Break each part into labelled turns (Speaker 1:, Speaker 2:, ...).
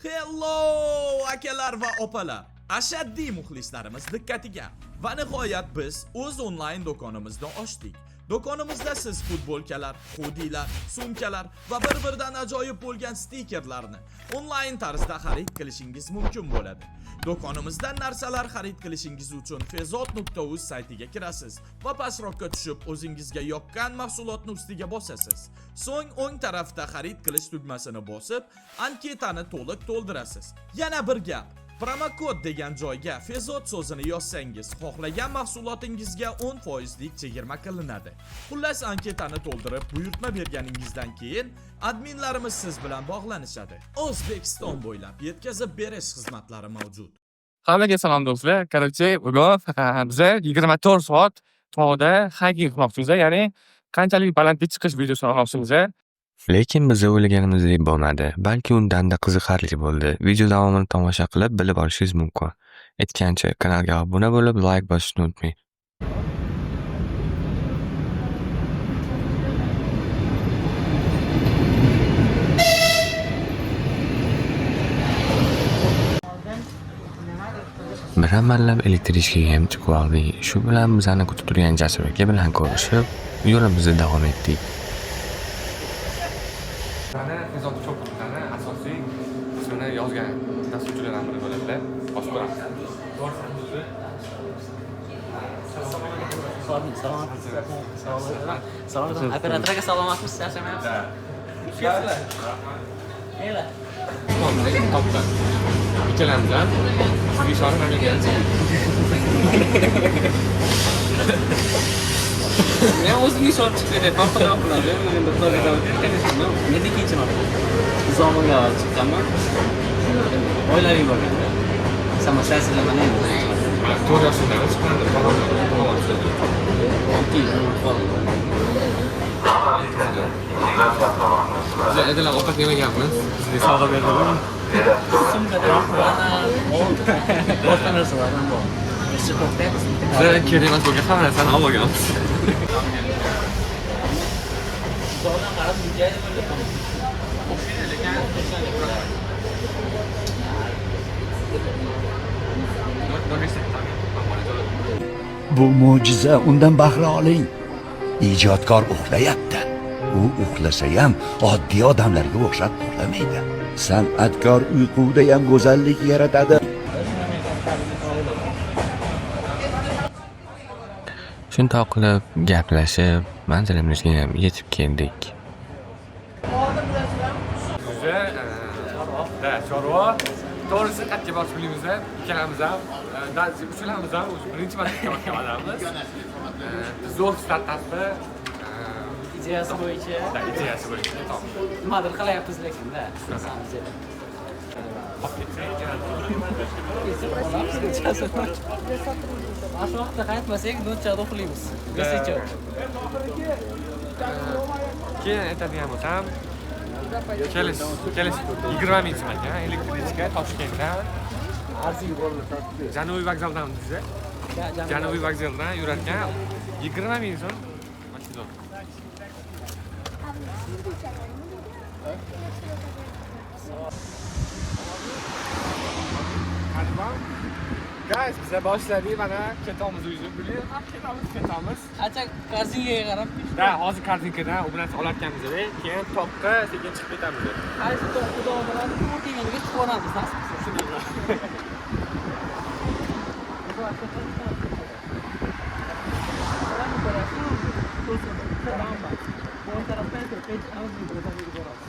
Speaker 1: Hello akalar va opalar. Ashaddiy muxlislarimiz diqqatiga. Va nihoyat biz o'z onlayn do'konimizni ochdik. Do'konimizda siz futbolkalar, hudilar, sumkalar va bir-biridan ajoyib bo'lgan stikerlarni onlayn tarzda xarid qilishingiz mumkin bo'ladi. Do'konimizdan narsalar xarid qilishingiz uchun fezot.uz saytiga kirasiz va pastroqqa tushib o'zingizga yoqqan mahsulotni ustiga bosasiz. So'ng o'ng tarafda xarid qilish tugmasini bosib, anketani to'liq to'ldirasiz. Yana bir gap, promokod degan joyga Fezot so'zini yozsangiz, xohlagan mahsulotingizga 10% lik chegirma qilinadi. Xullas anketani to'ldirib, buyurtma berganingizdan keyin adminlarimiz siz bilan bog'lanishadi. O'zbekiston bo'ylab yetkazib berish xizmatlari mavjud.
Speaker 2: Hammaga salom do'stlar. Короче, bugun biza 24 soat tog'da hiking qilmoqchimiz, ya'ni qanchalik balandga chiqish videosini olmoqchimiz.
Speaker 3: Lekin biz o'ylaganimizdek bo'lmadi, balki undan-da qiziqarli bo'ldi. Video davomini tomosha qilib bilib olishingiz mumkin. Aytgancha, kanalga obuna bo'lib, like bosishni unutmang. Bir amallab elektrichkaga ham chiqib oldik. Shu bilan bizani kutib turgan Jasur aka bilan ko'rishib, yo'limizni davom etdik.
Speaker 2: Fezot cho'qqilarni asosiy ismini yozgan dasturchilardan biri bo'ladi. Boshqa ko'ramiz.
Speaker 4: Salomat. Operatorga salomatmisiz? Yaxshimayapsiz? Ela.
Speaker 2: Topdi. Ikkalamiz ham sizga ishonib olganmiz.
Speaker 4: Men o'zimga ishonib chiqdim. Farqi qiladi. Endi xudoga tavakkalman. Men ikkinchiman. Zomonga chiqqanman. Oilaviy bo'lganda. Samostoylasizlarman endi.
Speaker 2: 4 yoshdan chiqqanda Biz edilar ovqat yemaganmiz. Sizga sovg'a berdim.
Speaker 4: Boshqa narsalar ham bor.
Speaker 2: Biz kerak emas bo'lgan hamma narsani olib olganmiz.
Speaker 4: Zo'rdan qarab yurgani
Speaker 5: Bu mo'jiza, undan bahra oling. Ijodkor uxlayapti. U uxlasa ham oddiy odamlarga o'xshab uxlamaydi. San'atkor uyquda ham go'zallik yaratadi.
Speaker 3: Shundoq qilib gaplashib, manzilimizga ham yetib keldik.
Speaker 2: Chorva. To'g'risi qatga borish bilamiz. Ikkalamiz ham, uchalamiz ham birinchi marta ikkalamiz olamiz. Zo'r startapni
Speaker 4: ideyasi bo'yicha. Nimadir qilyapmiz lekin-da. Shu vaqtda qaytmasak, do'nchada uxlaymiz. Gasecha.
Speaker 2: Keyin aytadigan bo'lsam, kelish 20 ming so'm ekan, elektrichka Toshkentdan. Janubiy vokzaldan biza. Janubiy vokzaldan yurarkan 20 ming so'm. Guys, bize boshladik, mana ketamiz uyga. Ketamiz.
Speaker 4: Qancha korzinkaga qarab.
Speaker 2: Da, hozir korzinkadan u bilan olarkanmiz, keyin toqqa sekin chiqib ketamiz.
Speaker 4: Qaysi toq xudo biladi, to'g'ri kelganiga chiqib olamiz,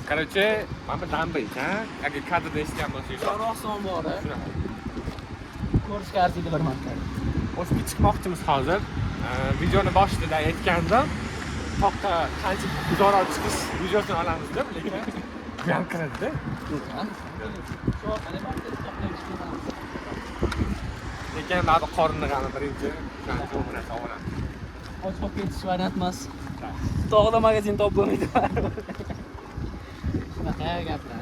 Speaker 2: Короче, mana bu damba ekan. Agar kadrda eshitgan bo'lsangiz,
Speaker 4: Roson bor. Ko'rishga arziydi bir marta.
Speaker 2: o'sga chiqmoqchimiz hozir. Videoni boshida aytgandim. Toqqa qancha uzoqroq chiqish videosini olamiz deb, lekin bu ham kiradi-da. Lekin mana bu qorinni g'ami birinchi qancha o'rnatib olamiz.
Speaker 4: Ochib ketish variant emas. Tog'da magazin topib bo'lmaydi. Shunaqa gaplar.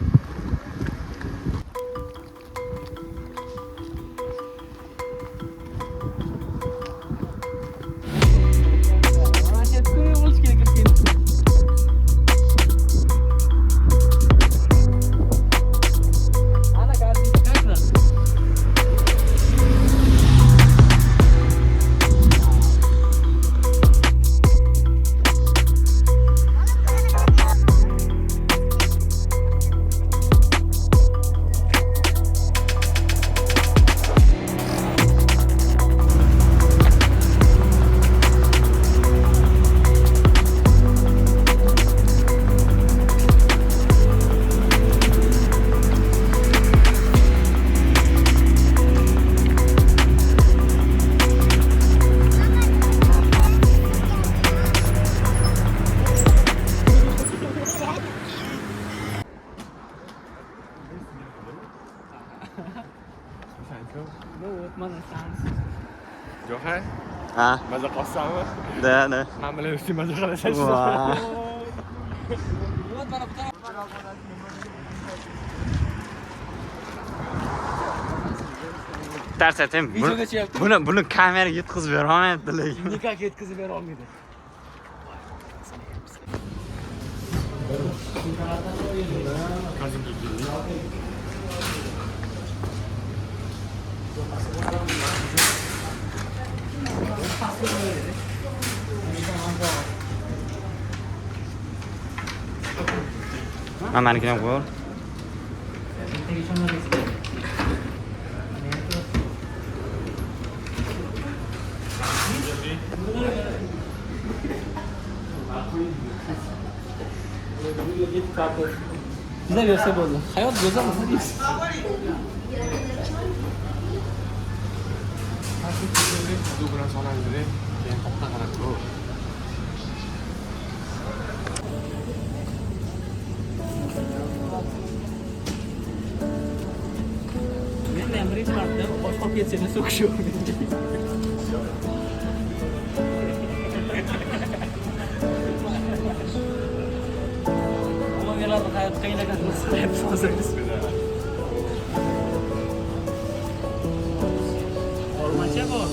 Speaker 2: O'shanku.
Speaker 4: No, mana sans.
Speaker 2: Jo'xay,
Speaker 3: Ha,
Speaker 2: maza qolsanmi?
Speaker 3: da.
Speaker 2: Hammalar uchun maza qilasan.
Speaker 4: Вот mana bu taraf.
Speaker 3: Tarsatim.
Speaker 4: Videoga chiqyapti.
Speaker 3: Buni kameraga yetkazib bera olmayapti lekin.
Speaker 4: Nikah yetkazib bera olmaydi.
Speaker 3: Manikini ham qo'y.
Speaker 4: Juda bersa bo'ldi. Hayot go'zal nima deysiz?
Speaker 2: Suv bilan solamiz, keyin to'xta qarab tur.
Speaker 4: Men ham birinchi marta boshqa ketsini so'kish o'rgandim. Blogerlarning hayoti qiynagan bo'lsa, hozir Olmacha bor.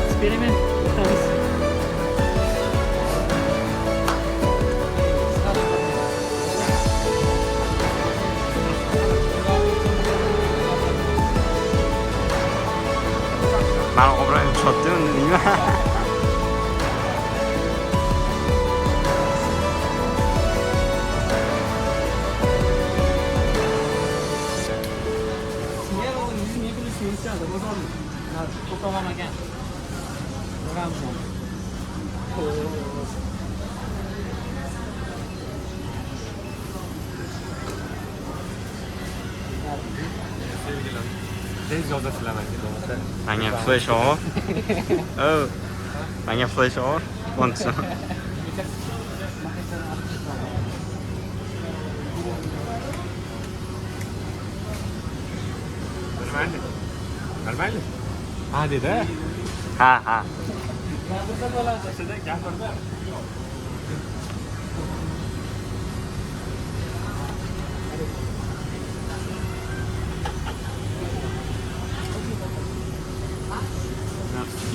Speaker 4: Experiment.
Speaker 3: Mana obro'yim tushibdi, uni nima?
Speaker 2: Tez yozasizlar
Speaker 3: Menga flash off. Oh. Menga flash off. Want some?
Speaker 2: Mayli. Ha dedi.
Speaker 3: Ha.
Speaker 2: Gapirdi.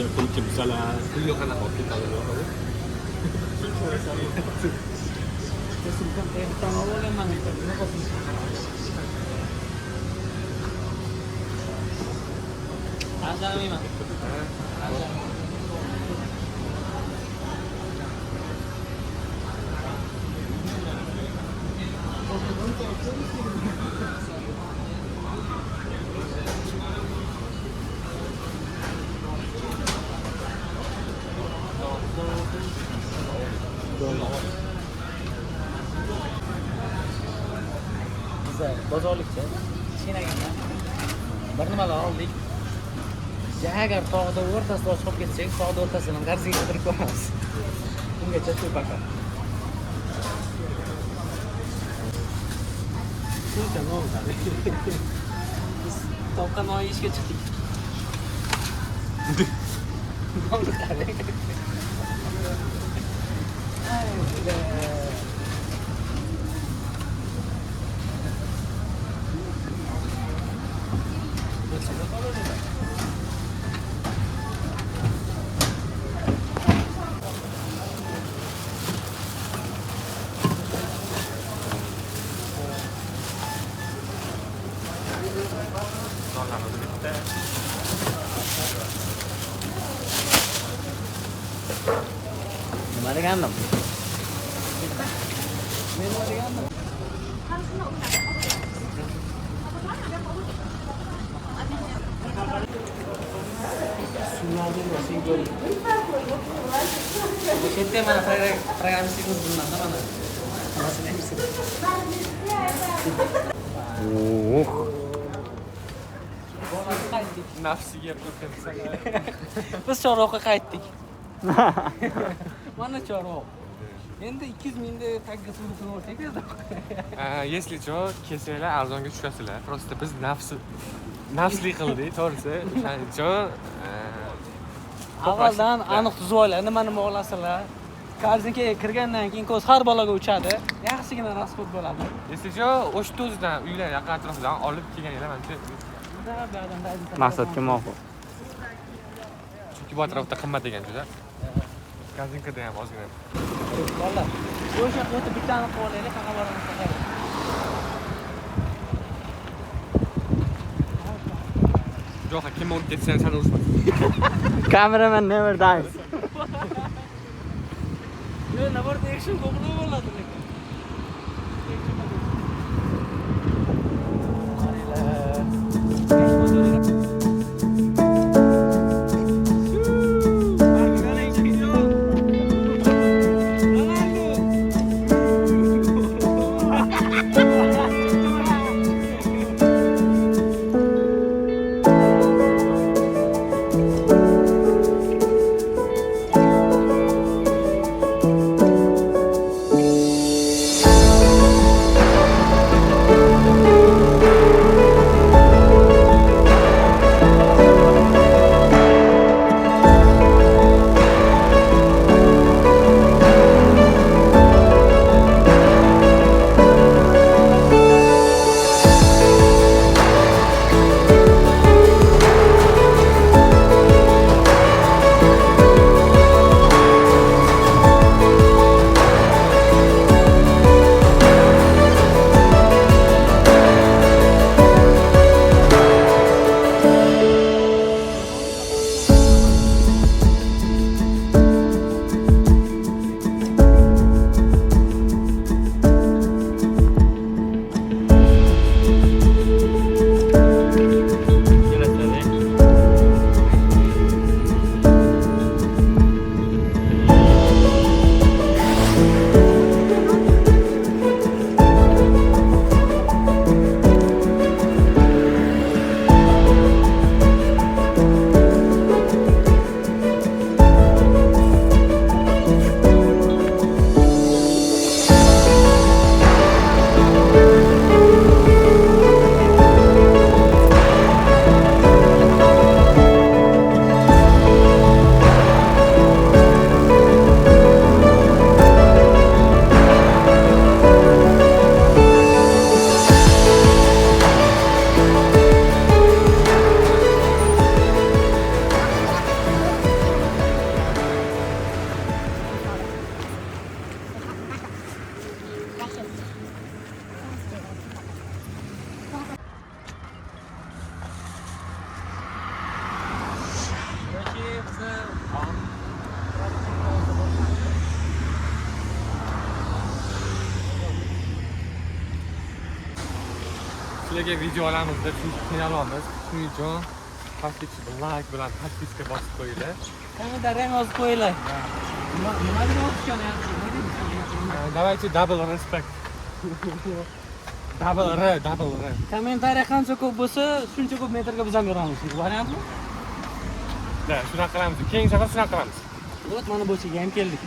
Speaker 2: Ya kunci misalnya beliau kan aku kita lalu.
Speaker 4: Asal memang. bozorlikcha kichkinagidan bir nimalar oldik. Agar tog'da o'rtasida chiqib ketsak, tog'da o'rtasidan qarziga kirib ko'ramiz. Ungacha shu faqat. Shuncha nima bo'ladi? Biz topgan ishga chiqdik. Bo'ldi qarang. Nima degandim? Men nima degandim? O'sha yerda mana programmistlik o'zimdan mana. Hammasi
Speaker 2: Nafsiga o'tib
Speaker 4: Biz Chorvoqqa qaytdik. Mana Chorvoq. Endi 200 mingda tagga suvni o'rtaga.
Speaker 2: Если что, kelsanglar arzonga tushasizlar. Просто biz nafsli qildik, to'g'risi. O'shaning uchun
Speaker 4: Avvaldan aniq tuzib olinglar, nima olasizlar. Karzinkaga kirgandan keyin ko'z har baloga uchadi. Yaxshigina rasxod bo'ladi.
Speaker 2: Если что, o'sha o'zidan uylar yaqin atrofdan olib kelganinglar menimcha
Speaker 6: Maqsadga muvofiq.
Speaker 2: chunki bu atrofda qimmat degan juda. Gazinkada ham ozgina.
Speaker 4: Bolalar, o'sha o'tib bittani qilib olaylik, faqat boramiz.
Speaker 2: Yo'q, kim urib ketsa sen urishmas.
Speaker 6: Cameraman never dies.
Speaker 4: Yo, naborda action to'g'ri bo'ladi lekin.
Speaker 2: sizlarga video olamiz deb qiynalamiz. Shuning uchun pastga like bilan подписка bosib qo'yinglar.
Speaker 4: Kommentariyani yozib qo'yinglar. Nima deb o'tishgan yaxshi?
Speaker 2: Давайте double respect. Double R.
Speaker 6: Kommentariy qancha ko'p bo'lsa, shuncha ko'p metrga biz ham beramiz. Variantmi?
Speaker 2: Da, shunaqa qilamiz. Keyingi safar shunaqa qilamiz.
Speaker 6: Вот mana bu yerga ham keldik.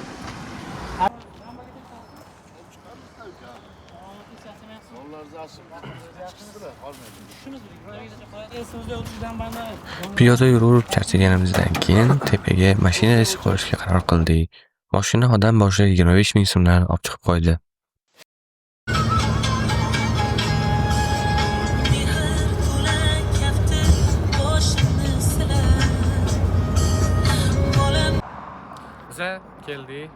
Speaker 3: Piyoda yurib charchaganimizdan keyin tepaga mashina ichib qo'yishga qaror qildik. Mashina odam boshiga 25 ming so'mdan olib chiqib qo'ydi.
Speaker 2: Biza keldik,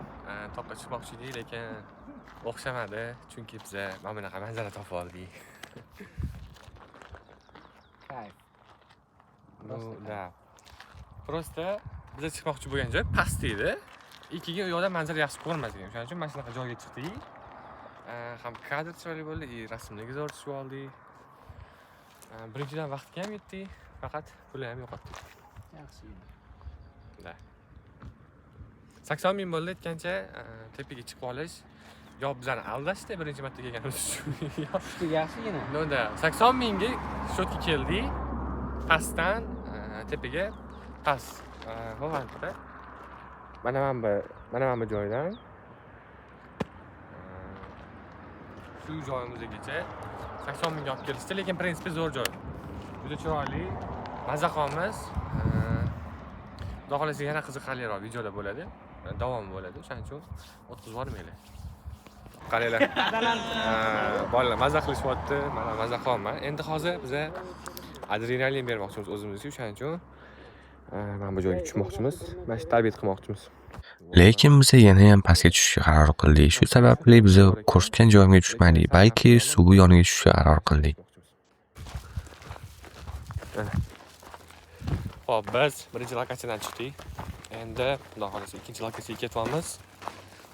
Speaker 2: toqqa chiqmoqchi edik, lekin o'xshamadi, chunki biza mana bunaqa manzara topib oldik.
Speaker 6: Kayf.
Speaker 2: Ну, да. Просто biza chiqmoqchi bo'lgan joy past edi. Ikkiga u yoqda manzara yaxshi ko'rinmas ekan. Shuning uchun mana shunaqa joyga chiqdik. Ham kadr chiroyli bo'ldi, rasmlarga zo'r tushib oldik. Birinchidan vaqtga ham yetdik, faqat pulni ham yo'qotdik.
Speaker 6: Yaxshi edi.
Speaker 2: Da. 80 ming bo'ldi aytgancha, tepaga chiqib olish. Yo bizani aldashdi birinchi marta kelganimiz uchun.
Speaker 6: Shu yaxshigina.
Speaker 2: Nonda 80 mingga shotga keldik. Pastdan tepaga past. Ho'g'antra. Mana bu joydan shu joyimizgacha 80 mingga olib kelishdi, lekin prinsipi zo'r joy. Juda chiroyli, mazza qilamiz. Xudo xolasa yana qiziqarliroq videolar bo'ladi, davomi bo'ladi. Shuning uchun o'tkazib yubormaylik. Qaranglar. Bolalar mazza qilishyapti, mana mazza qilyapman. Endi hozir biza adrenalin bermoqchimiz o'zimizga, shuning uchun mana bu joyga tushmoqchimiz, mana shu tabiat qilmoqchimiz.
Speaker 3: Lekin biz yana ham pastga tushishga qaror qildik. Shu sababli biz ko'rsatgan joyimga tushmadik, balki suv yoniga tushishga qaror qildik.
Speaker 2: Xo'p, biz birinchi lokatsiyadan chiqdik. Endi xudo xolasa ikkinchi lokatsiyaga ketyapmiz.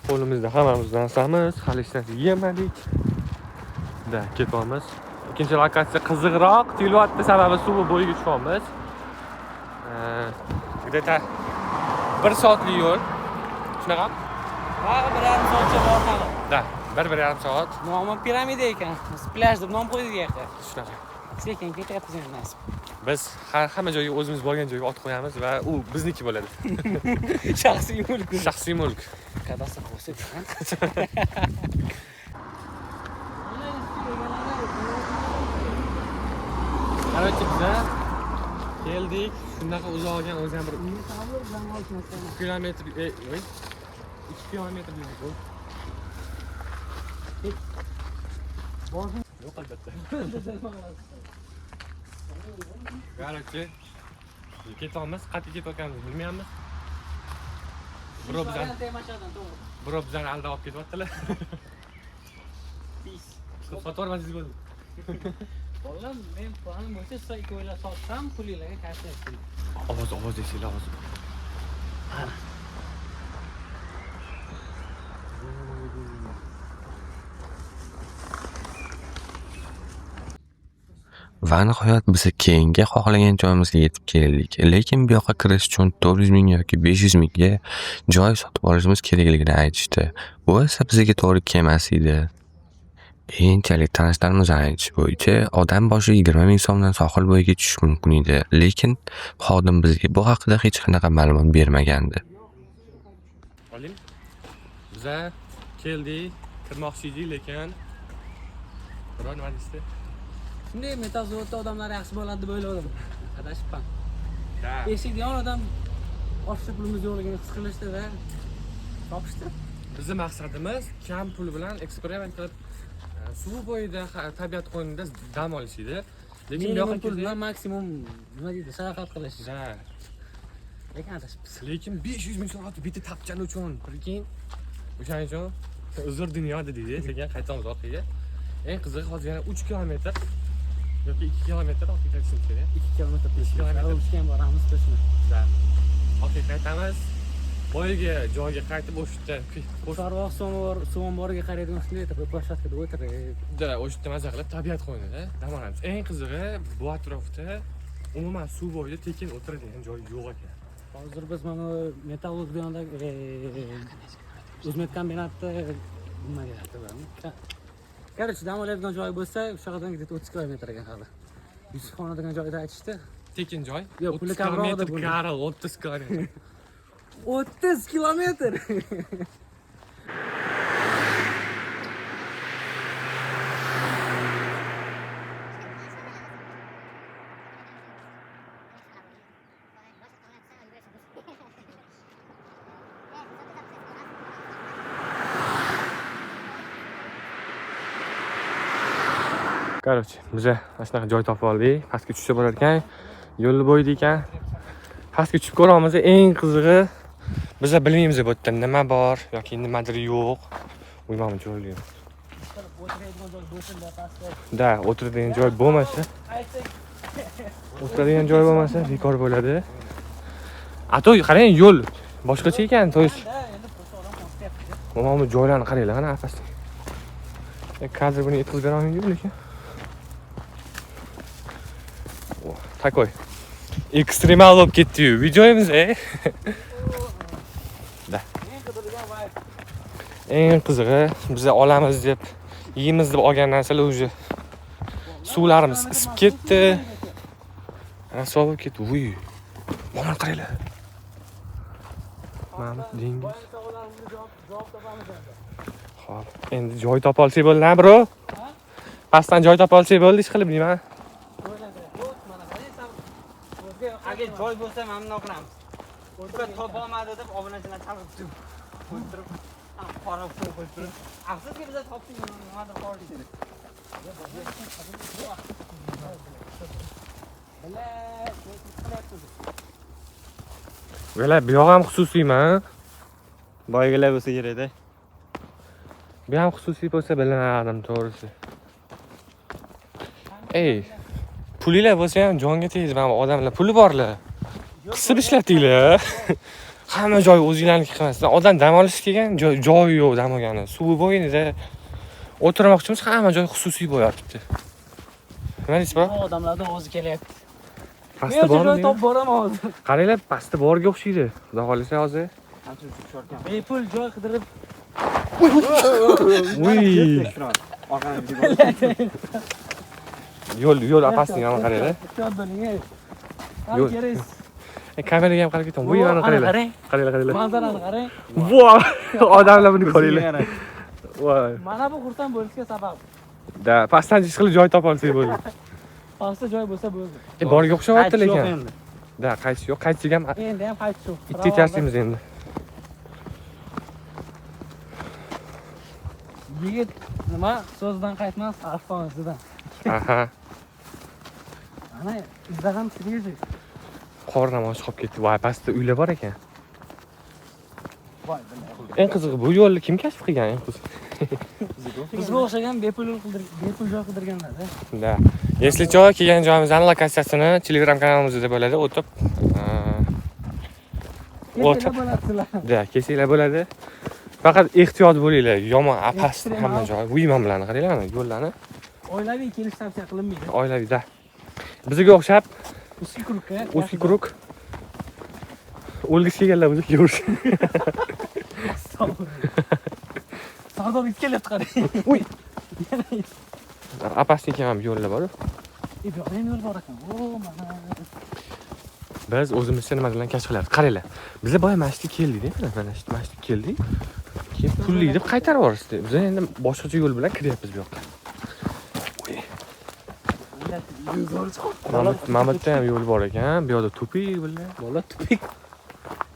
Speaker 2: Qo'limizda hammamiz narsamiz, hali hech narsa yemadik. Da, ketyapmiz. Ikkinchi lokatsiya qiziqroq tuyulyapti, sababi suv bo'yiga tushyapmiz. Где-то 1 soatlik yo'l. Shunaqa?
Speaker 6: Ha, 1,5 soatcha bor hali.
Speaker 2: Da, 1-1,5 soat.
Speaker 6: Nomi piramida ekan. Plyaj deb nom qo'ydik yoqqa.
Speaker 2: Shunaqa.
Speaker 6: Sekin ketyapmiz endi nasib.
Speaker 2: Biz hamma joyga o'zimiz borgan joyga ot qo'yamiz va u bizniki bo'ladi.
Speaker 6: Shaxsiy mulk.
Speaker 2: Shaxsiy mulk.
Speaker 6: Kadastr bo'lsa-ku.
Speaker 2: Qarorchi biza keldik. Shunaqa uzoqgan o'zi ham bir kilometr, 2 kilometr bu. Yo'q albatta. Qarorchi ketyapmiz, qayerga ketayotganimizni bilmayapmiz. Birov bizani aldab olib ketyaptilar.
Speaker 6: Pis.
Speaker 2: Fotografiyangiz bo'ldi.
Speaker 6: Oğlum men puanım bo'lsa siz ikkovinglar sotsam pulinglarga qaytarasiz.
Speaker 2: Ovoz desanglar hozir.
Speaker 3: Va nihoyat biz keyingi xohlagan joyimizga yetib keldik. Lekin bu yoqqa kirish uchun 400 ming yoki 500 mingga joy sotib olishimiz kerakligini aytishdi. Bu esa bizga to'g'ri kelmas edi. Keyinchalik tanishlarimiz aytish bo'yicha odam boshiga 20 ming so'mdan sohil bo'yiga tushish mumkin edi. Lekin xodim bizga bu haqida hech qanaqa ma'lumot bermagandi.
Speaker 2: Oling. Biza keldik, kirmoqchi edik, lekin biror nima deysiz?
Speaker 6: Shunday metal zavodda odamlar yaxshi bo'ladi deb o'yladim. Adashibman.
Speaker 2: Da.
Speaker 6: Eshik yon odam ortiqcha pulimiz yo'qligini his qilishdi va topishdi.
Speaker 2: Bizning maqsadimiz kam pul bilan eksperiment qilib suv bo'yida tabiat qo'ynida dam olish edi. Lekin bu yoqqa
Speaker 6: pul bilan maksimum nima deydi, sayohat qilish.
Speaker 2: Da.
Speaker 6: Lekin adashibmiz.
Speaker 2: Lekin 500 ming so'm bitta tapchani uchun, bilkin. O'shaning uchun uzr dunyo deydi, sekin qaytamiz orqaga. Eng qizig'i hozir yana 3 kilometr yoki 2 kilometr orqaga ketishimiz kerak.
Speaker 6: 2 kilometr
Speaker 2: kilometr.
Speaker 6: O'lishga ham boramiz qo'shni.
Speaker 2: Da. Orqaga qaytamiz. Boyagi joyga qaytib o'shda
Speaker 6: Chorvoq so'moriga qaraydigan shunday etib plashadkada o'tirib.
Speaker 2: da o'shda maza qilib tabiat qo'ynida dam olamiz. Eng qizig'i bu atrofda umuman suv bo'yida tekin o'tiradigan joy yo'q ekan.
Speaker 6: Hozir biz mana metallurg yonidagi O'zmet kombinatda nima deyapti? Короче, dam oladigan joy bo'lsa, o'sha yerdan где-то 30 kilometr ekan hali. Yusufxona degan joyda aytishdi.
Speaker 2: Tekin joy.
Speaker 6: Yo'q, puli kamroq deb bo'ldi.
Speaker 2: Karl 30 kilometr.
Speaker 6: 30 kilometr.
Speaker 2: Короче, biza mana shunaqa joy topib oldik. Pastga tushib borar ekan, yo'lni bo'yida ekan. Pastga tushib ko'ramiz. Eng qizig'i biza bilmaymiz bu yerda nima bor yoki nimadir yo'q. Uyman joyli. Da, o'tiradigan joy bo'lmasa, o'tiradigan joy bo'lmasa bekor bo'ladi. Ato qarang, yo'l boshqacha ekan, to есть. Mana bu joylarni qaranglar, qana pastga. Kadr buni yetkazib bera olmayman lekin. Takoy. Ekstremal bo'lib ketdi-yu videomiz, Da. Eng qizig'i biz olamiz deb, yeymiz deb olgan narsalar уже suvlarimiz isib ketdi. Raso bo'lib ketdi. Uy. Mana qaranglar. Mana dengiz. Xo'p, endi joy topa olsak bo'ldi, bro. Pastdan joy topa olsak bo'ldi, ish qilib deyman.
Speaker 4: Agar joy bo'lsa mamnun qilamiz. O'zga topa olmadi deb obunachilar chalg'itib qo'yib qora qo'yib turib. Afsuski biz topdik, nimadir qoldi dedi.
Speaker 2: Bular bu yoq ham xususiymi?
Speaker 7: Boygalar bo'lsa kerak-da.
Speaker 2: Bu ham xususiy bo'lsa bilmadim to'g'risi. Ey, pulinglar bo'lsa ham jonga tegdi, mana odamlar puli borlar. Qisib ishlatinglar. Hamma joy o'zinglarniki qilmasdan. Odam dam olish kelgan, joy yo'q dam olgani. Suvi bo'yinida o'tirmoqchimiz, hamma joy xususiy bo'lyapti. Nima deysiz, bor?
Speaker 6: Odamlardan o'zi kelyapti.
Speaker 2: Pastda bormi?
Speaker 6: Joy topib boraman hozir.
Speaker 2: Qaranglar, pastda borga o'xshaydi. Xudo xolisa hozir.
Speaker 6: Bepul joy qidirib
Speaker 2: Uy. Yo'l apasning ham qaranglar.
Speaker 6: ehtiyot bo'ling.
Speaker 2: Yo'l.
Speaker 6: Kerak.
Speaker 2: Kameraga ham qarab ketaman. Voy, mana qaranglar. Qaranglar.
Speaker 6: Manzarani qarang.
Speaker 2: Voy, odamlar buni ko'ringlar. Voy.
Speaker 6: Mana bu xursand bo'lishga sabab.
Speaker 2: Da, pastdan chiqib joy topa olsak bo'ldi.
Speaker 6: Pastda joy bo'lsa bo'ldi.
Speaker 2: Borga o'xshyapti lekin. Da, qaytish yo'q. Qaytishga ham
Speaker 6: Endi ham qaytish yo'q.
Speaker 2: bitta yetkazamiz endi.
Speaker 6: Yigit nima so'zdan qaytmas, harfdan izidan.
Speaker 2: Aha.
Speaker 6: Ana izdan siriydi.
Speaker 2: Qornim och qolib ketdi. Voy, pastda uylar bor ekan.
Speaker 6: Voy,
Speaker 2: Eng qizig'i bu yo'lni kim kashf qilgan eng qiziq?
Speaker 6: bizga o'xshagan bepul joy qidirganlar-da.
Speaker 2: Da. Если что, kelgan joyimizning lokatsiyasini Telegram kanalimizda bo'ladi, o'tib
Speaker 6: Ketinglar bo'lasizlar.
Speaker 2: Da, kesinglar bo'ladi. Faqat ehtiyot bo'linglar. Yomon apast hamma joy. Uyman bilan qaranglar, yo'llarni.
Speaker 6: Oilaviy kelish tavsiya qilinmaydi.
Speaker 2: Oilaviy da. Bizga o'xshab
Speaker 6: Uski kurukka.
Speaker 2: o'ski quruq o'lgisi kelganlar bizga yurish.
Speaker 6: Savdo kelyapti qarang.
Speaker 2: Uy. Apastga ham yo'llar bor.
Speaker 6: Bu yoqda ham yo'l bor ekan. O, mana.
Speaker 2: Biz o'zimizcha nimalarni kashf qilyapmiz. Qaranglar. Bizlar boya masjidga keldik, mana shu masjidga keldik. Keyin pullik deb qaytarib yuborishdi. Biz endi boshqacha yo'l bilan kiryapmiz bu yoqqa. Mana bu yerda ham yo'l bor ekan. Bu yoqda tupik bilan.
Speaker 6: Bola tupik.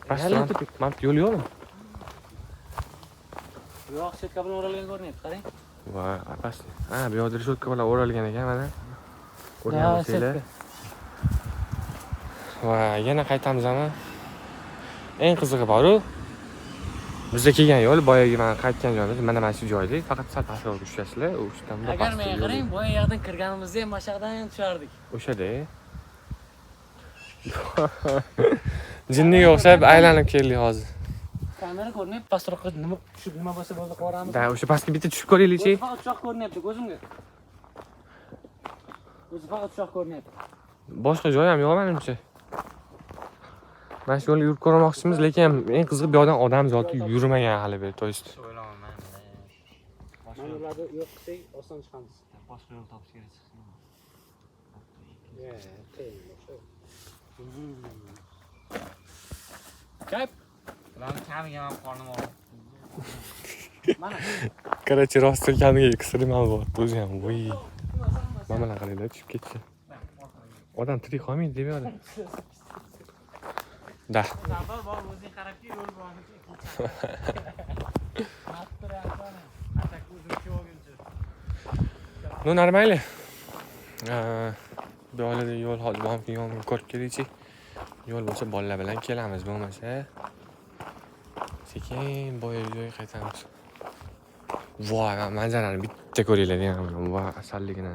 Speaker 2: Pastdan tupik. Mana bu yo'l yo'qmi?
Speaker 6: Yo'q, chetka bilan o'ralgan ko'rinyapti, qarang.
Speaker 2: Voy, apast. Ha, bu yoqda reshotka bilan o'ralgan ekan mana. Ko'rgan bo'lsanglar. Va yana qaytamiz ama. Eng qizig'i bor-ku. Bizga kelgan yo'l boyagi mana qaytgan joyimiz mana shu joyda, faqat sal pastroq tushasizlar. O'shdan bunday
Speaker 6: Agar men qarang, boya yoqdan kirganimizda ham mashaqdan tushardik.
Speaker 2: O'shada. Jinniga o'xshab aylanib keldik hozir.
Speaker 6: Kamera ko'rinyapti, pastroqqa nima tushib nima bo'lsa bo'ldi qoramiz.
Speaker 2: Da, o'sha pastga bitta tushib ko'raylik-chi.
Speaker 6: Faqat uchoq ko'rinyapti ko'zimga. O'zi faqat uchoq ko'rinyapti.
Speaker 2: Boshqa joy ham yo'q menimcha. Mana shu yo'lni yurib ko'rmoqchimiz, lekin eng qizig'i bu yoqdan odam zoti yurmagan hali bu, to есть.
Speaker 6: yo'llarni yo'q qilsak, oson chiqamiz.
Speaker 4: Boshqa yo'l topish kerak.
Speaker 6: Qiyin boshqa.
Speaker 2: Kayf.
Speaker 4: Bularni kamiga ham qornim og'rib. Mana
Speaker 2: Короче, rostga kamiga ekstremal bor. O'zi ham voy. Mana bunaqa qaranglar, tushib ketdi. Odam tirik qolmaydi deb yo'q. Da.
Speaker 4: Sabr bor, o'zing qarabki yo'l bor.
Speaker 2: Ну, нормально. Bu oilada yo'l hozir borib yomg'ir ko'rib kelaychi. Yo'l bo'lsa bolalar bilan kelamiz, bo'lmasa sekin joyga qaytamiz. Voy, manzarani bitta ko'ringlar ham. Voy, asalligini.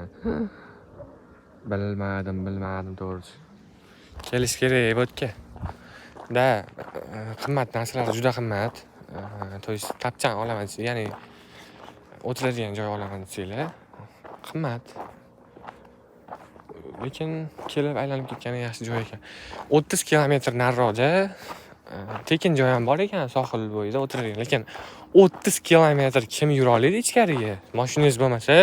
Speaker 2: Bilmadim to'g'risi. Kelish kerak bo'tga. Da, qimmat narsalar juda qimmat. To есть tapchan olaman, ya'ni o'tiradigan joy olaman desanglar, qimmat. Lekin kelib aylanib ketgani yaxshi joy ekan. 30 kilometr nariroqda tekin joy ham bor ekan, sohil bo'yida o'tiradigan. Lekin 30 kilometr kim yura oladi ichkariga? Mashinangiz bo'lmasa,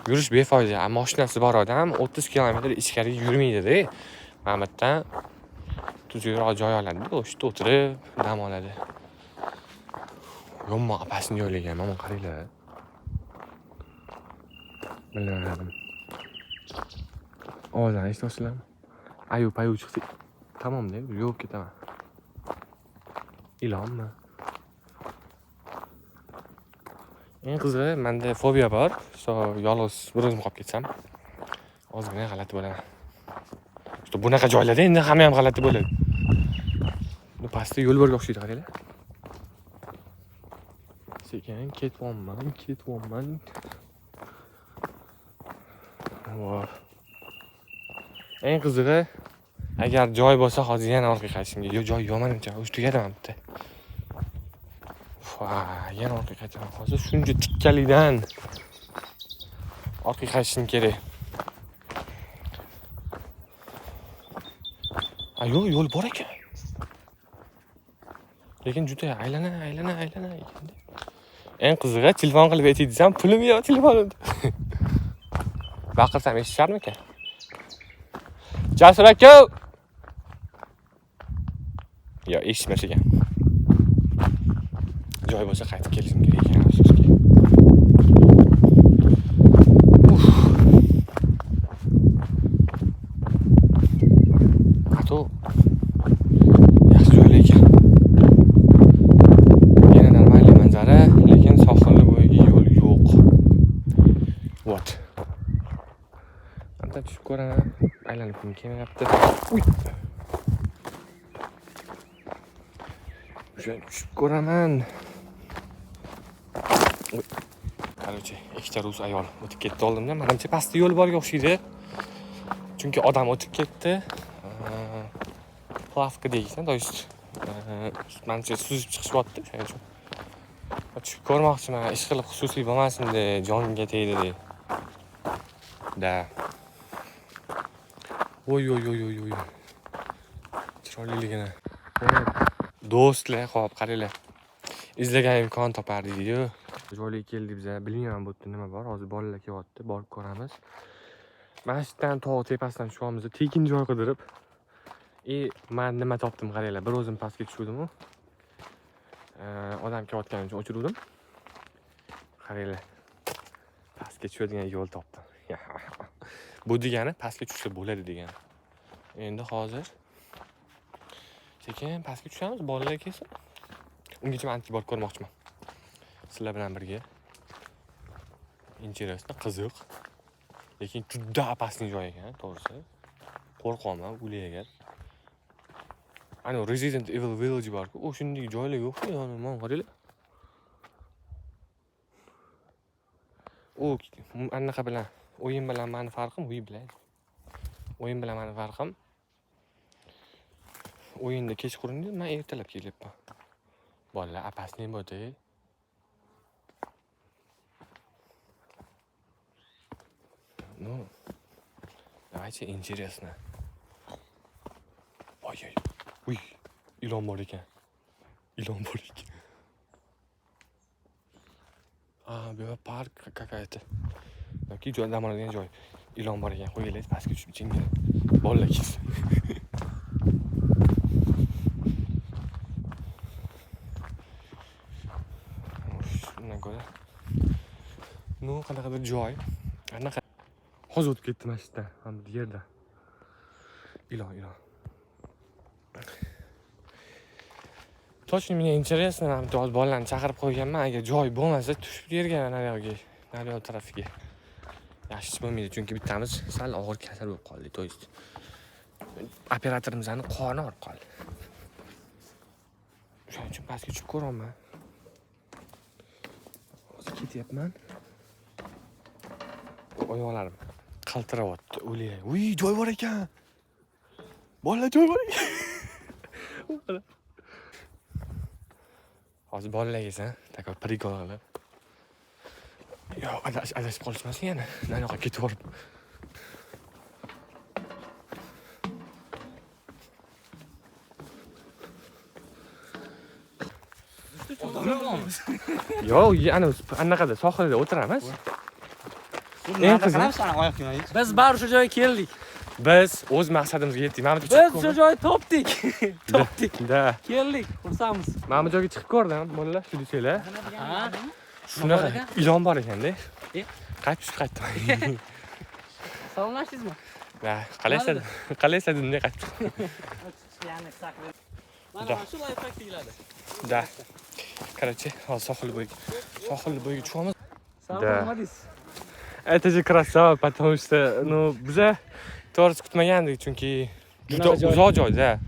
Speaker 2: yurish befoyda. Mashinasi bor odam 30 kilometr ichkariga yurmaydi-da. Mana bu yerdan tuzukroq joy oladi, o'sha yerda o'tirib dam oladi. Yomon apasini joylagan, mana qaranglar. Bilmadim. Ovozdan eshityapsizlarmi? Ayu chiqsa tamom-da, yuvib ketaman. Ilonmi? Eng qizig'i, menda fobiya bor. Yolg'iz bir o'zim qolib ketsam, ozgina g'alati bo'laman. Bunaqa joylarda endi hamma ham g'alati bo'ladi. Bu pastda yo'l borga o'xshaydi, qaranglar. Sekin ketyapman. Voy. Eng qizig'i, agar joy bo'lsa hozir yana orqaga qaytishimga, joy yo'qmanimcha, o'sha tugadaman bitta. Voy, yana orqaga qaytaman. Hozir shuncha tikkalikdan orqaga qaytishim kerak. Yo'l bor ekan. Lekin juda aylana ekanda. Eng qizig'i, telefon qilib aytay desam, pulim yo'q telefonimda. Baqirsam eshitisharmikan? Jasur aka! Yo, eshitmas ekan. Joy bo'lsa qaytib kelishim kerak ekan, afsuski. Ato yaxshi joylar ekan. Yana normal manzara, lekin sohilni bo'yiga yo'l yo'q. Вот. Anta tushib ko'raman. Aylanib kelmayapti. Uy. O'sha tushib ko'raman. Короче, ikkita rus ayol o'tib ketdi oldimdan. Menimcha pastda yo'l borga o'xshaydi. Chunki odam o'tib ketdi. Plavka deysan, to есть menimcha suzib chiqishyapti, shuning uchun. Tushib ko'rmoqchiman, ish qilib xususiy bo'lmasin-da, jonimga tegdi deb. Da. Oy. Chiroyliligini. Do'stlar, xo'p, qaranglar. Izlagan imkon topardik-ku. Joyga keldik biz. Bilmayman bu yerda nima bor. Hozir bolalar kelyapti, borib ko'ramiz. Mana shu yerdan tog' tepasidan tushamiz. Tekin joy qidirib. Men nima topdim, qaranglar. Bir o'zim pastga tushdim-ku. Odam kelayotgani uchun o'chirdim. Qaranglar. Pastga tushadigan yo'l topdim. Bu degani pastga tushsa bo'ladi degani. Endi hozir sekin pastga tushamiz, bolalar kelsa. Ungacha men ancha borib ko'rmoqchiman. Sizlar bilan birga. Интересно, qiziq. Lekin juda apasni joy ekan, to'g'risi. Qo'rqaman, o'layagan. Ana Resident Evil Village bor-ku, o'shunday joylar yo'q-ku, yonimdan qaranglar. Anaqa bilan o'yin bilan meni farqim, o'yin bilan meni farqim. O'yinda kechqurun, men ertalab kelyapman. Bolalar apasni bo'ldi. Ну, давайте интересно. Ой, ilon bor ekan. bu yoq park какая-то. Yoki joy dam oladigan joy. Ilon bor ekan, qo'yinglar pastga tushib ichinglar. Bolalar kelsin. Shundan ko'ra. Nu qanaqadir joy. Anaqa. Hozir o'tib ketdi masjiddan, mana bu yerda. Ilon. Точно мне интересно, men hozir bolalarni chaqirib qo'yganman, agar joy bo'lmasa tushib yerga naryoqqa, naryoq tarafiga. Yaxshi bo'lmaydi, chunki bittamiz sal og'ir kasal bo'lib qoldi, to есть. Operatorimizning qoni og'rib qoldi. Shuning uchun pastga tushib ko'raman. Hozir ketyapman. Oyoqlarim qaltirayapti, o'ylay. Uy, joy bor ekan. Bolalar joy bor ekan. Hozir bolalar kelsa, takor prikol qilib. Yo, adashib qolishmasin yana. Nariyoqqa ketib borib. Yo, ana anaqada sohilda o'tiramiz.
Speaker 6: Biz barcha shu joyga keldik.
Speaker 2: Biz o'z maqsadimizga yetdik. Mana bu
Speaker 6: Biz shu joyni topdik.
Speaker 2: Da.
Speaker 6: Keldik, xursandmiz.
Speaker 2: Mana bu joyga chiqib ko'rdim, bolalar, shu desanglar.
Speaker 6: Ha?
Speaker 2: Shunaqa ilon bor ekanda.
Speaker 6: E?
Speaker 2: Qaytib qaytdim.
Speaker 6: Salomlashdingizmi?
Speaker 2: Va, qalaysadi bunday qaytib.
Speaker 6: Yana saqlayman. Mana shu layfhak deyiladi.
Speaker 2: Da. Короче, hozir sohil bo'yiga tushamiz.
Speaker 6: Salomladingiz.
Speaker 2: Это же красава, потому что, biza to'g'risi kutmagandik, chunki juda uzoq joyda.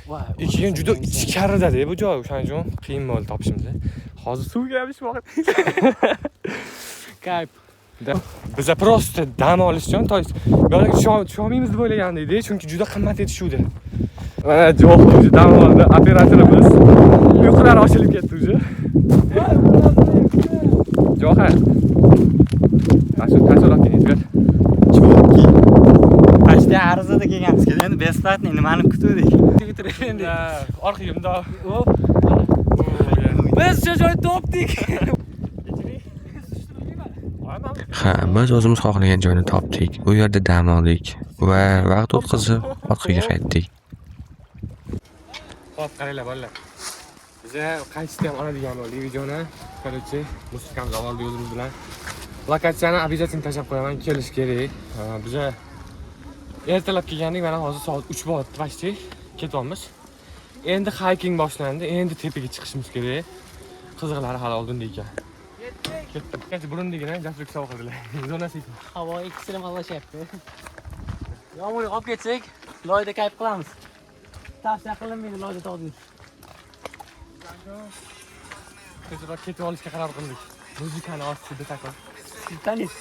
Speaker 6: Voy.
Speaker 2: Keyin juda ichkarida-da bu joy, o'shaning uchun qiyin bo'ldi topishimiz. Hozir suvga olishmoqda.
Speaker 6: Kayf.
Speaker 2: Biza просто dam olish uchun, to есть, tusholmaymiz deb o'ylagandik, chunki juda qimmat edi shuda. Mana jo'q o'zi dam oldi, operatorimiz uyqulari ochilib ketdi o'zi. Jo'qa. Tasolab keling.
Speaker 7: Почти arzada kelganmiz. Endi besplatniy nimani kutuvdik?
Speaker 6: Bitiraylik.
Speaker 2: Orqamda.
Speaker 6: Hop. Biz shu joyni topdik.
Speaker 3: Ha, biz o'zimiz xohlagan joyni topdik. U yerda dam oldik va vaqt o'tkazib orqaga qaytdik.
Speaker 2: Xo'p, qaranglar bolalar. Biza qaytishda ham oladigan bo'ldik videoni. Короче, musikamizni oldik o'zimiz bilan. Lokatsiyani обязательно tashlab qo'yaman, kelish kerak. Biza ertalab kelgandik, mana hozir soat 3 bo'lyapti, почти ketyapmiz. Endi hiking boshlandi, endi tepaga chiqishimiz kerak. Qiziqlari hali oldinda ekan. Ketdik. Kecha burundigina jafrik sovg'a qildilar. Zonasi.
Speaker 6: Havo ekstremallashyapti. Yomg'ir olib ketsak, loyda kayf qilamiz. Tavsiya qilinmaydi loyda tog'da.
Speaker 2: Tezroq ketib olishga qaror qildik. Muzikani ostida takor.
Speaker 6: Tanis.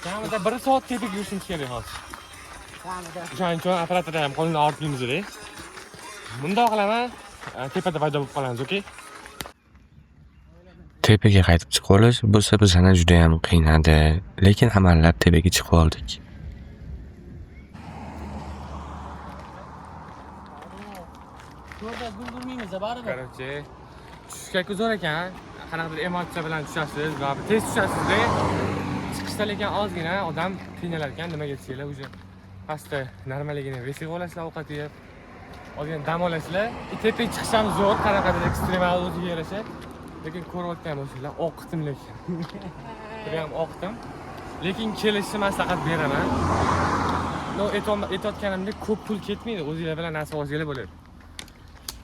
Speaker 2: Kamida 1 soat tepaga yurishimiz kerak hozir.
Speaker 6: Kamida.
Speaker 2: O'shaning uchun operatorlar ham qo'lini ortmaymiz-da. Bundoq qilaman, tepada paydo bo'lib qolamiz, okey?
Speaker 3: Tepaga qaytib chiqib olish bo'lsa bizani juda ham qiynadi, lekin amallab tepaga chiqib oldik.
Speaker 6: Yo'lda gurgurmaymiz, baribir.
Speaker 2: Короче, tushishga zo'r ekan. Qanaqadir emotsiya bilan tushasiz va tez tushasiz-da. Chiqishda lekin ozgina odam qiynalar ekan, nimaga desanglar, o'zi pastda normaligina vesiq olasizlar, ovqat yeb, ozgina dam olasizlar. Tepaga chiqish ham zo'r, qanaqadir ekstremal o'ziga yarasha. Lekin ko'rayotgan bo'lsanglar, o'qitim lekin. Juda ham o'qitim. Lekin kelishni maslahat beraman. Aytayotganimdek ko'p pul ketmaydi, o'zingizlar bilan narsa olsanglar bo'ladi.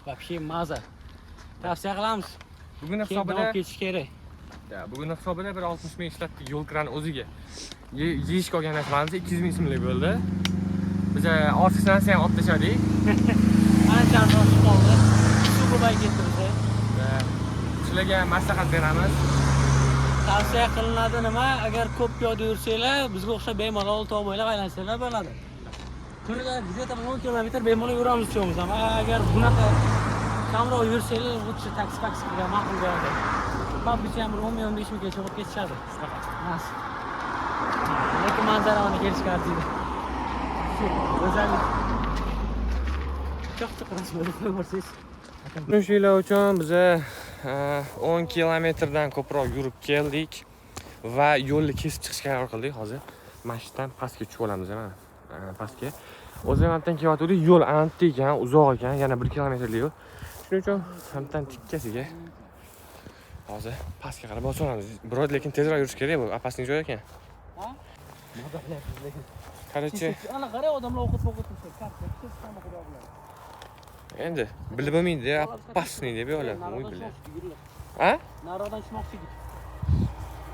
Speaker 6: Вообще maza. Tavsiya qilamiz.
Speaker 2: Bugun
Speaker 6: Kelib
Speaker 2: hisobida
Speaker 6: ketish kerak.
Speaker 2: bugun hisobida bir 60 ming ishlatdik yo'l kirani o'ziga. Yeyishga olgan narsamamiz 200 ming so'mlik bo'ldi. Biz ortiqchasini ham olib tashladik.
Speaker 6: Ancha ortiq qoldi. Suv ko'payib ketdi bizda.
Speaker 2: Sizlarga maslahat beramiz.
Speaker 6: Tavsiya qilinadi nima? Agar ko'p piyoda yursanglar, bizga o'xshab bemalol tog' bo'ylab aylansanglar bo'ladi. Kuniga где-то 10 kilometr bemalol yuramiz uchamiz. Agar bunaqa kamroq yursanglar, o'tcha taksi qilgan ma'qul bo'ladi. Babbicha ham 10-15 minggacha olib ketishadi. Mas. Lekin manzarani kelishga arziydi. Go'zallik. Cho'qchiq rasmini qo'yib borsangiz.
Speaker 2: Shuninglar uchun biz 10 kilometrdan ko'proq yurib keldik va yo'lni kesib chiqishga qaror qildik. Hozir mashinadan pastga tushib olamiz mana. Pastga. O'zim hamdan kelyotgandik, yo'l ancha ekan, uzoq ekan, yana 1 kilometrlik yo'l. Shuning uchun hamdan tikkasiga hozir pastga qarab bosamiz. Biroq lekin tezroq yurish kerak bu, opasniy joy ekan.
Speaker 6: Ha?
Speaker 2: Короче,
Speaker 6: Ana qara odamlar o'qib turibdi.
Speaker 2: endi bilib bo'lmaydi-da, opasniy deb yo'llar. Voy bilan. Ha?
Speaker 6: Narodan tushmoqchi edik.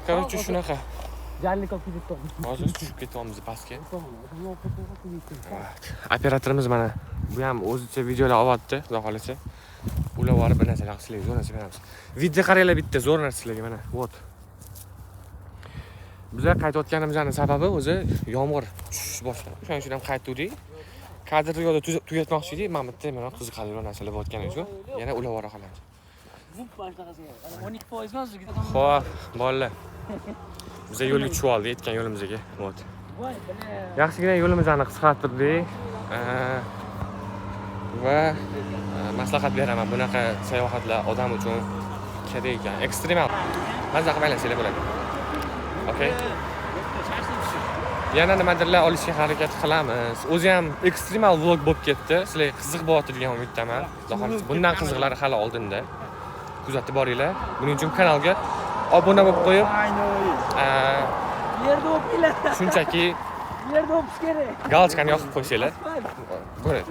Speaker 2: Короче, shunaqa.
Speaker 6: Jallikov ketib turdi.
Speaker 2: Hozir tushib ketyapmiz pastga. Operatorimiz mana bu ham o'zicha videolar olyapti, xudo xolasa. Ular borib bir narsalar qilishlik, zo'r narsa beramiz. Video qaranglar bitta zo'r narsalarga mana. Вот. Bizlar qaytayotganimizning sababi o'zi yomg'ir tushish boshladi. Shuning uchun ham qaytdik. Kadrni yo'lda tugatmoqchi edik. Mana bitta mana qiziqarli narsalar bo'layotgani uchun yana ular bora qolamiz.
Speaker 6: Bu boshlig'asiga. 12% emas, bizga.
Speaker 2: Xo'p, bolalar. Biz yo'lga tushib oldik, aytgan yo'limizga. Вот.
Speaker 6: Voy, bile.
Speaker 2: Yaxshigina yo'limizni qisqartirdik. Va maslahat beraman, bunaqa sayohatlar odam uchun kerak ekan. Ekstremal. Mazza qilib aylansanglar bo'ladi. Okay. Yana nimadirlar olishga harakat qilamiz. O'zi ham ekstremal vlog bo'lib ketdi. Sizlarga qiziq bo'lyapti degan umiddaman. Xudo xolasa bundan qiziqlari hali oldinda. Kuzatib boringlar. Buning uchun kanalga obuna bo'lib qo'yib,
Speaker 6: Yerda o'pinglar.
Speaker 2: shunchaki
Speaker 6: Yerda o'pish kerak.
Speaker 2: galchkani yoqib qo'ysanglar. Bo'ladi.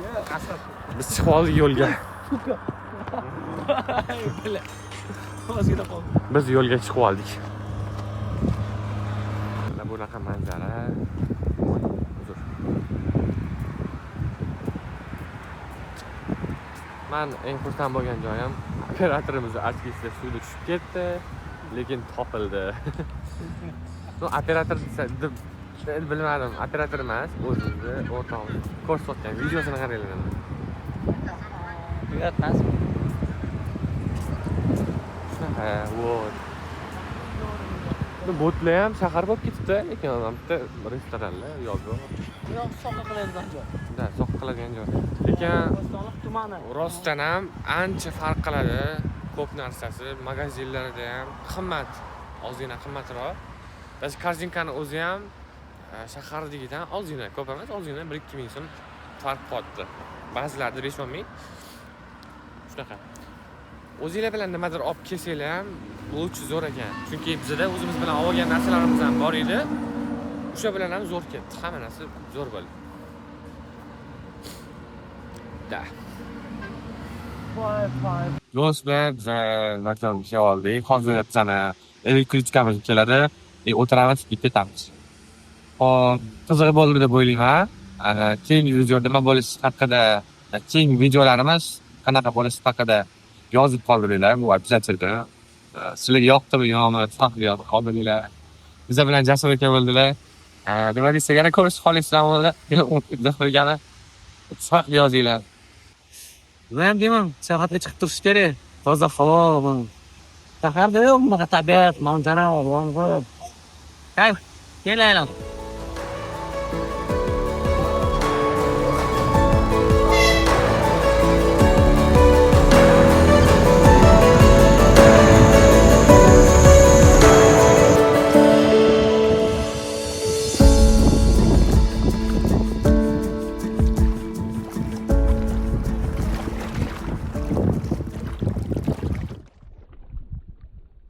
Speaker 2: Biz chiqib oldik yo'lga.
Speaker 6: Bile. O'zida qol.
Speaker 2: Biz yo'lga chiqib oldik. Mana bunaqa manzara. Uzr. Men eng xursand bo'lgan joyim operatorimiz askisida suvga tushib ketdi, lekin topildi. No, operator deb bilmadim, operator emas, o'zimizni o'rtog'imiz ko'rsatgan videosini qaranglar.
Speaker 6: Uyatmas.
Speaker 2: Ha, вот. Bu botlar ham shahar bo'lib ketibdi, lekin bitta restoranlar yo'q.
Speaker 6: Yo'q, soqqa qiladigan joy.
Speaker 2: Da, soqqa qiladigan joy. Lekin
Speaker 6: Bo'stonliq tumani.
Speaker 2: rostdan ham ancha farq qiladi. Ko'p narsasi, magazinlarda ham qimmat, ozgina qimmatroq. Biz korzinkani o'zi ham shahardagidan ozgina, ko'p emas, ozgina 1-2 ming so'm farq qotdi. Ba'zilarda 5-10 ming. Shunaqa. O'zinglar bilan nimadir olib kelsanglar ham o'chi zo'r ekan. Chunki bizda o'zimiz bilan olgan narsalarimiz ham bor edi. O'sha bilan ham zo'r ketdi. Hamma narsa zo'r bo'ldi. Da. Do'stlar, biz oldik. Hozir bizani elektrichkamiz keladi. O'tiramiz, ketamiz. Hop, qiziq bo'ldi deb o'ylayman. Keyingi videoda nima bo'lishi haqida, keyingi videolarimiz qanaqa bo'lishi haqida yozib qoldiringlar. Bu обязательно. Sizlarga yoqdimi, yo'qmi, farqliyat qoldiringlar. Bizlar bilan Jasur aka bo'ldilar. Nima deysiz, yana ko'rishib qolaysizlarmi? Qo'ygani farq yozinglar.
Speaker 6: Men ham deyman, sayohatga chiqib turish kerak. Toza havo. Shaharda yo'q, bunaqa tabiat, manzara, yomg'ir. Kayf, kelaylik.